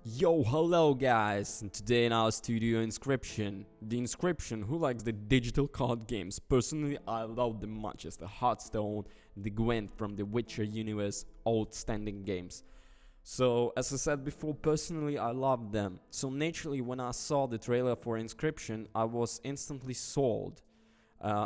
Yo, hello guys! And today in our studio Inscryption. The Inscryption, who likes the digital card games? Personally, I love them much as the Hearthstone, the Gwent from the Witcher universe, outstanding games. So, as I said before, personally I love them. So naturally, when I saw the trailer for Inscryption, I was instantly sold.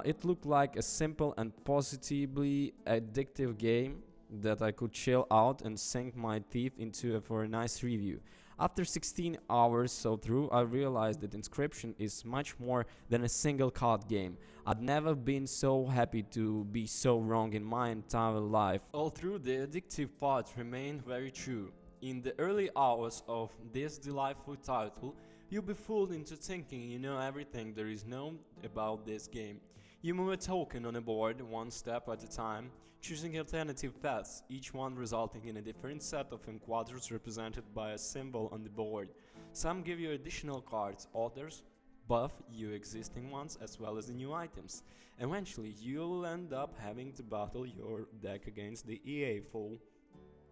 It looked like a simple and positively addictive game that I could chill out and sink my teeth into for a nice review. After 16 hours so through, I realized that Inscryption is much more than a single card game. I'd never been so happy to be so wrong in my entire life. All through, the addictive part remained very true. In the early hours of this delightful title, you'll be fooled into thinking you know everything there is known about this game. You move a token on a board one step at a time, choosing alternative paths, each one resulting in a different set of enquaders represented by a symbol on the board. Some give you additional cards, others buff your existing ones as well as the new items. Eventually, you'll end up having to battle your deck against the EA foe.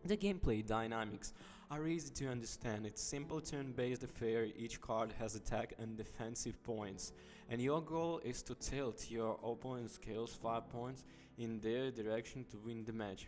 The gameplay dynamics are easy to understand. It's simple turn-based affair. Each card has attack and defensive points, and your goal is to tilt your opponent's skills 5 points in their direction to win the match.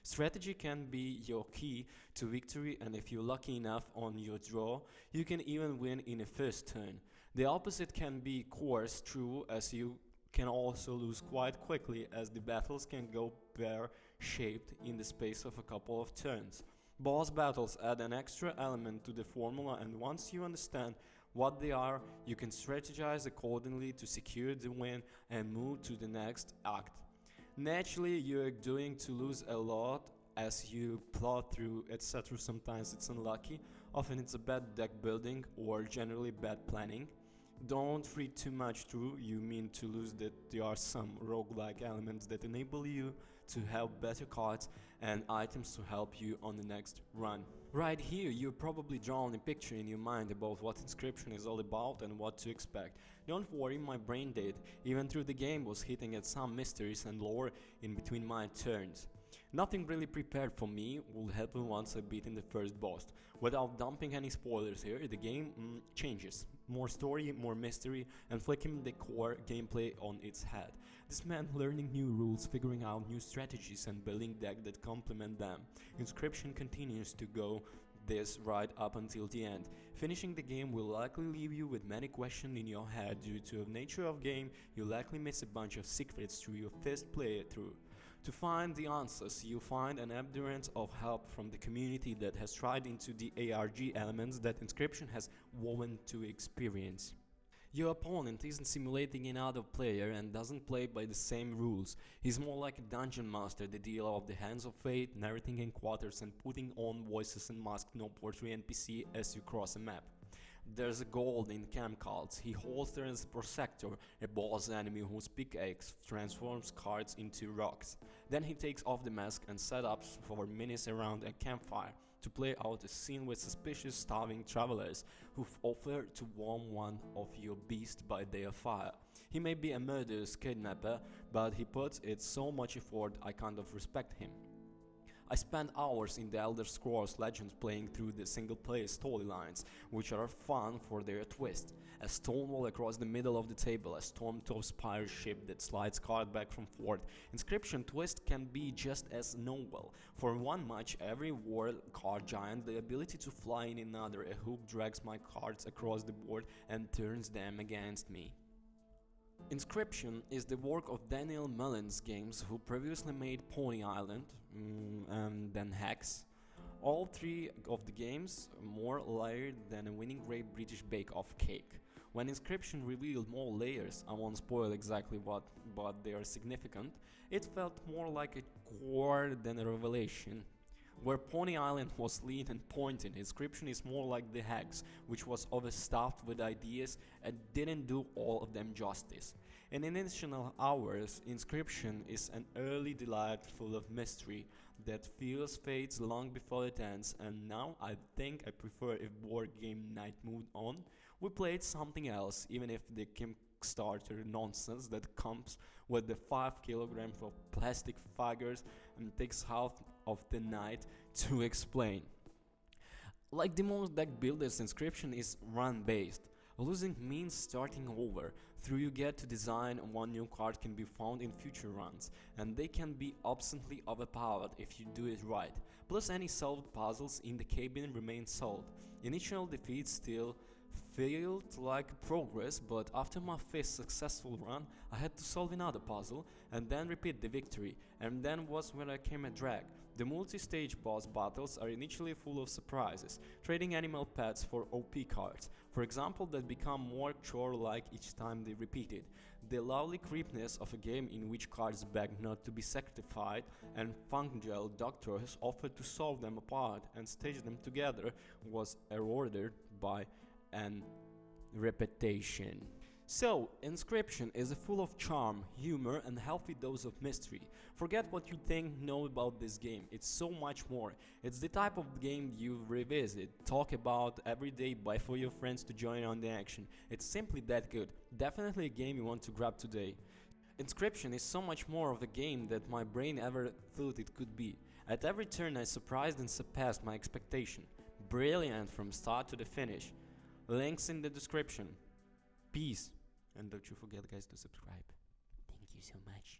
Strategy can be your key to victory, and if you're lucky enough on your draw, you can even win in a first turn. The opposite can be course true, as you can also lose quite quickly, as the battles can go pear-shaped in the space of a couple of turns. Boss battles add an extra element to the formula, and once you understand what they are, you can strategize accordingly to secure the win and move to the next act. Naturally, you're going to lose a lot as you plot through, etc. Sometimes it's unlucky, often it's a bad deck building or generally bad planning. Don't read too much through, you mean to lose that there are some roguelike elements that enable you to have better cards and items to help you on the next run. Right here, you're probably drawing a picture in your mind about what Inscryption is all about and what to expect. Don't worry, my brain did, even through the game was hitting at some mysteries and lore in between my turns. Nothing really prepared for me will happen once I beat in the first boss. Without dumping any spoilers here, the game changes. More story, more mystery, and flicking the core gameplay on its head. This meant learning new rules, figuring out new strategies, and building decks that complement them. Inscryption continues to go this right up until the end. Finishing the game will likely leave you with many questions in your head. Due to the nature of game, you'll likely miss a bunch of secrets through your first playthrough. To find the answers, you find an abundance of help from the community that has tried into the ARG elements that Inscryption has woven to experience. Your opponent isn't simulating another player and doesn't play by the same rules. He's more like a dungeon master, the dealer of the hands of fate, narrating in quarters and putting on voices and masks no portray NPC as you cross a map. There's a gold in camp cards. He holds there as Prosector, a boss enemy whose pickaxe transforms cards into rocks. Then he takes off the mask and sets up for minutes around a campfire to play out a scene with suspicious starving travelers who offer to warm one of your beasts by their fire. He may be a murderous kidnapper, but he puts in so much effort I kind of respect him. I spent hours in the Elder Scrolls Legends playing through the single-player storylines, which are fun for their twist. A stone wall across the middle of the table, a storm-tossed pirate ship that slides card back from fort. Inscryption twist can be just as noble. For one match, every war card giant, the ability to fly in another, a hoop drags my cards across the board and turns them against me. Inscryption is the work of Daniel Mullins Games, who previously made Pony Island and then Hex. All three of the games more layered than a winning Great British Bake Off cake. When Inscryption revealed more layers, I won't spoil exactly what, but they are significant, it felt more like a core than a revelation. Where Pony Island was lean and pointed, Inscryption is more like the Hex, which was overstuffed with ideas and didn't do all of them justice. In initial hours, Inscryption is an early delight full of mystery that feels fades long before it ends, and now I think I prefer if board game night moved on. We played something else, even if the Kickstarter nonsense that comes with the 5 kilograms of plastic figures and takes half of the night to explain. Like the most deck builders, Inscryption is run based. Losing means starting over. Through you get to design, one new card can be found in future runs, and they can be obscenely overpowered if you do it right. Plus any solved puzzles in the cabin remain solved. Initial defeats still felt like progress, but after my fifth successful run, I had to solve another puzzle and then repeat the victory, and then was when I came a drag. The multi-stage boss battles are initially full of surprises, trading animal pets for OP cards, for example, that become more chore-like each time they repeated. The lovely creepiness of a game in which cards beg not to be sacrificed, and fungal doctors offered to solve them apart and stage them together, was eroded by and repetition. So, Inscryption is full of charm, humor and healthy dose of mystery. Forget what you know about this game, it's so much more. It's the type of game you revisit, talk about every day, buy for your friends to join on the action. It's simply that good. Definitely a game you want to grab today. Inscryption is so much more of a game than my brain ever thought it could be. At every turn I surprised and surpassed my expectation. Brilliant from start to the finish. Links in the description. Peace. And don't you forget, guys, to subscribe. Thank you so much.